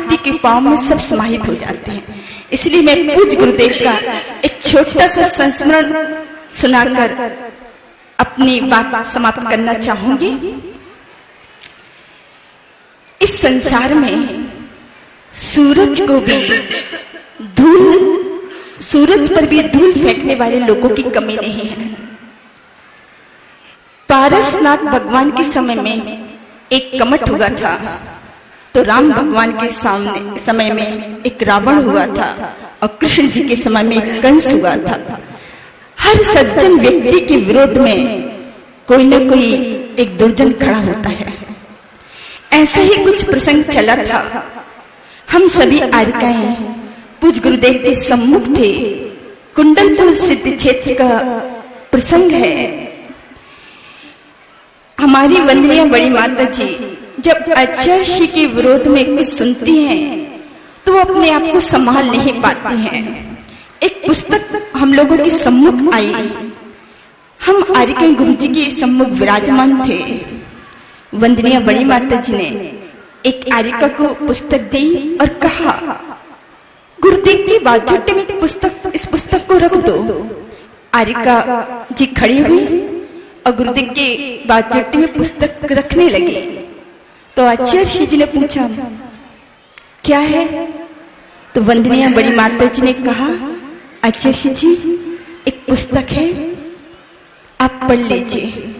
हाथी के पांव में सब समाहित हो जाते हैं। इसलिए मैं पूज्य गुरुदेव का एक छोटा सा संस्मरण सुनाकर अपनी बात समाप्त करना चाहूंगी। इस संसार में सूरज पर भी धूल फेंकने वाले लोगों की कमी नहीं है। पारसनाथ भगवान के समय में एक कमठ हुआ था, तो राम भगवान के समय में एक रावण हुआ था, और कृष्ण जी के समय में एक कंस हुआ था। हर सज्जन व्यक्ति के विरोध में कोई न कोई एक दुर्जन खड़ा होता है। ऐसा ही कुछ प्रसंग चला था। हम सभी आर्यकाएं पूज्य गुरुदेव के सम्मुख थे। कुंडलपुर सिद्ध क्षेत्र का प्रसंग है। हमारी वंदनीय बड़ी माता जी जब आचार्य के विरोध में कुछ सुनती हैं तो वो अपने आप को संभाल नहीं पाती हैं। एक पुस्तक हम लोगों के सम्मुख आई। हम आर्यकाएं गुरु जी के सम्मुख विराजमान थे। वंदनीय बड़ी माता जी ने एक आर्यका को पुस्तक दी और कहा, गुरुदेव की बाजूटे में इस पुस्तक को रख दो। आर्यका जी खड़ी हुई और गुरुदेव के बाजूटे में पुस्तक रखने लगे। तो आचार्य जी ने पूछा, क्या है? तो वंदनीय बड़ी माता जी ने कहा, आचार्य जी एक पुस्तक है, आप पढ़ लीजिए।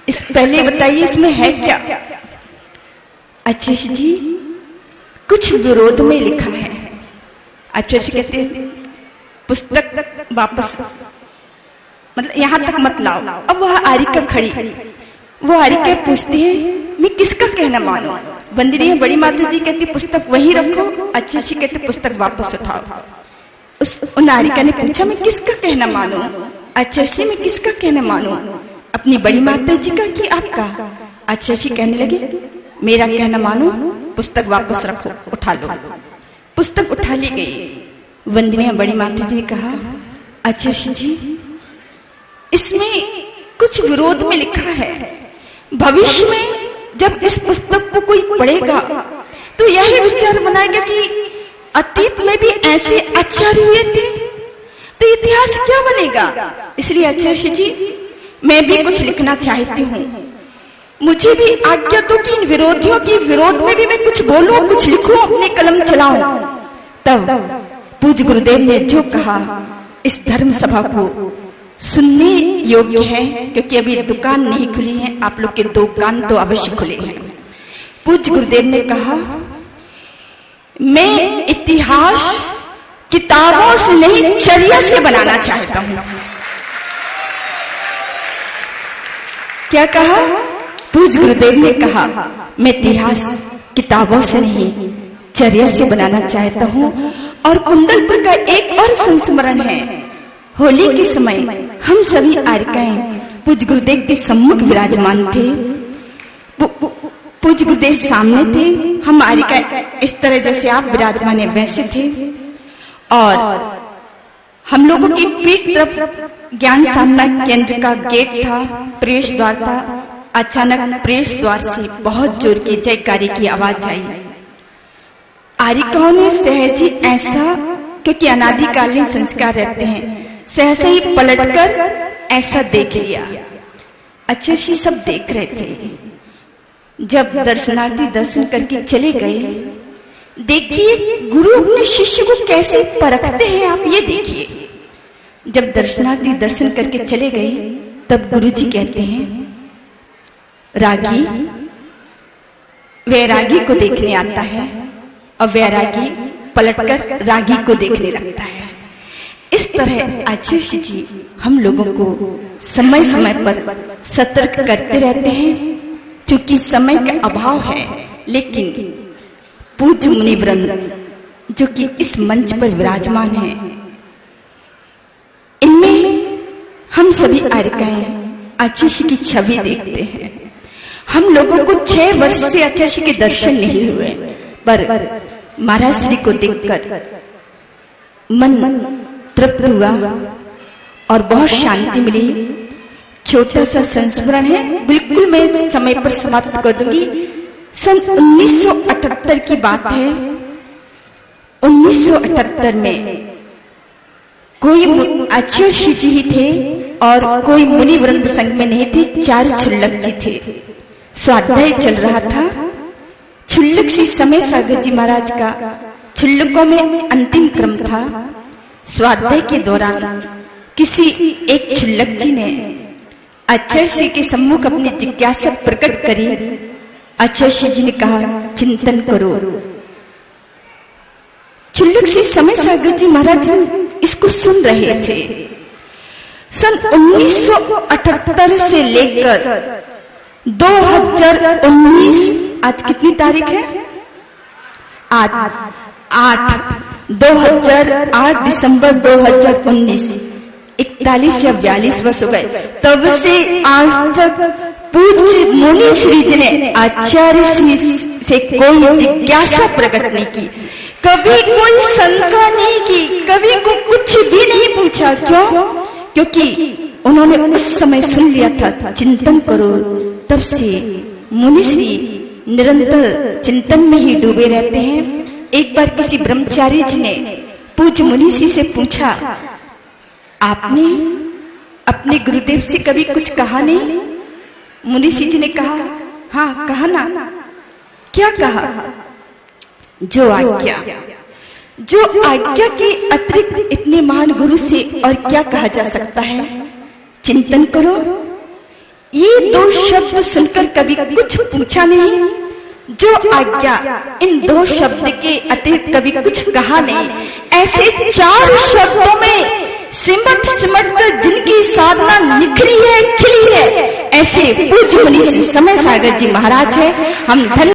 इस पहले बताइए इसमें है क्या? आचार्य जी कुछ विरोध में लिखा है। आचार्य जी कहते पुस्तक वापस, मतलब यहां तक मत लाओ। अब वह आर्यका खड़ी, वो आर्यका पूछती है, मैं किसका कहना मानूं? वंदनीय बड़ी माता जी कहती पुस्तक वहीं रखो। आचार्य जी कहते पुस्तक वापस उठाओ। उन आर्यका ने पूछा, मैं किसका कहना मानूं? आचार्य जी मैं किसका कहना मानूं, अपनी बड़ी माता जी का कि आपका? आचार्य जी कहने लगे, मेरा कहना मानो, पुस्तक वापस रखो, उठा लो। पुस्तक उठा ली गई। वंदनीय बड़ी माता जी ने कहा, आचार्य जी इसमें कुछ विरोध में लिखा है। भविष्य में जब इस पुस्तक को कोई पढ़ेगा तो यही विचार बनाएगा कि अतीत में भी ऐसे आचार्य हुए थे, तो इतिहास क्या बनेगा? इसलिए आचार्य जी मैं भी कुछ लिखना चाहती हूँ। मुझे भी आज्ञा दो कि इन विरोधियों के विरोध में भी मैं कुछ बोलूं, कुछ लिखूं, अपने कलम चलाऊं। तब पूज्य गुरुदेव ने जो कहा इस धर्म सभा को सुनने योग्य है, क्योंकि अभी दुकान नहीं खुली है। आप लोग के दो कान तो अवश्य खुले हैं। पूज्य गुरुदेव ने कहा, मैं इतिहास किताबों से नहीं चर्या से बनाना चाहता हूं। क्या कहा? पूज्य गुरुदेव ने कहा, मैं इतिहास किताबों से नहीं चर्या से बनाना चाहता हूं। और कुंडलपुर का एक और संस्मरण है। होली के समय हम सभी आर्यकाएं पूज्य गुरुदेव के सम्मुख विराजमान थे। पूज्य गुरुदेव सामने थे, हम आर्यकाएं इस तरह जैसे आप विराजमान है वैसे थे। और हम लोगों की पीठ तरफ ज्ञान साधना केंद्र का गेट था, प्रवेश द्वार था। अचानक प्रवेश द्वार से बहुत जोर की जयकारी की आवाज आई। आर्यकाओं ने सहज ही ऐसा, क्योंकि अनादिकालीन संस्कार रहते हैं, सहसा ही पलटकर ऐसा देख लिया। आचार्य सब देख रहे थे। जब दर्शनार्थी दर्शन करके चले गए, देखिए गुरु अपने शिष्य को कैसे परखते हैं, आप ये देखिए। जब दर्शनार्थी दर्शन करके चले गए तब गुरु जी कहते हैं, रागी वैरागी को देखने आता है और वैरागी पलटकर रागी को देखने लगता है। इस तरह आचार्य जी हम लोगों को समय समय पर सतर्क करते रहते हैं। चूंकि समय का अभाव है, लेकिन पूज्य मुनिवृंद जो कि इस मंच पर विराजमान है, इनमें हम सभी आर्यकाएं आचार्य की छवि देखते हैं। हम लोगों को 6 वर्ष से आचार्य के दर्शन नहीं हुए, पर महाराज श्री को देखकर मन तृप्त हुआ और बहुत शांति मिली। छोटा सा संस्मरण है, बिल्कुल मैं समय पर समाप्त कर दूंगी। सन 1978 की बात है। 1978 में कोई आचार्य जी ही थे और कोई मुनि वृंद संघ में नहीं थे, 4 क्षुल्लक जी थे। स्वाध्याय चल रहा था। क्षुल्लक श्री समय सागर जी महाराज का क्षुल्लकों में अंतिम क्रम था। स्वाध्याय के दौरान किसी एक क्षुल्लक जी ने आचार्य के सम्मुख अपनी जिज्ञासा प्रकट करी। आचार्य जी ने कहा, चिंतन करो। क्षुल्लक श्री समय सागर जी महाराज इसको सुन रहे थे। सन 1978 से लेकर 2019, आज कितनी तारीख है? आज 2008 दिसंबर 2019, 41 या 42 वर्ष हो गए। तब से आज तक पूज्य मुनि श्री जी ने आचार्य श्री से कोई जिज्ञासा प्रकट नहीं की, कभी कोई शंका नहीं की, कभी को कुछ भी नहीं पूछा। क्यों? क्योंकि उन्होंने उस समय सुन लिया था, चिंतन करो। तब से मुनि श्री निरंतर चिंतन में ही डूबे रहते हैं। एक बार किसी ब्रह्मचारी जी ने पूज्य मुनि श्री से पूछा, आपने अपने गुरुदेव से कभी कुछ कहा नहीं? मुनि श्री जी ने कहा, हाँ कहा ना। क्या कहा? जो आज्ञा के अतिरिक्त इतने महान गुरु से और क्या कहा जा सकता है? चिंतन करो। ये 2 शब्द सुनकर कभी कुछ पूछा नहीं। जो आज्ञा, इन 2 शब्द के अतिरिक्त कभी कुछ कहा नहीं। ऐसे 4 शब्दों में सिमट कर जिनकी साधना निखरी है, खिली है, ऐसे पूज्य मुनि श्री समय सागर जी महाराज है। हम धन्य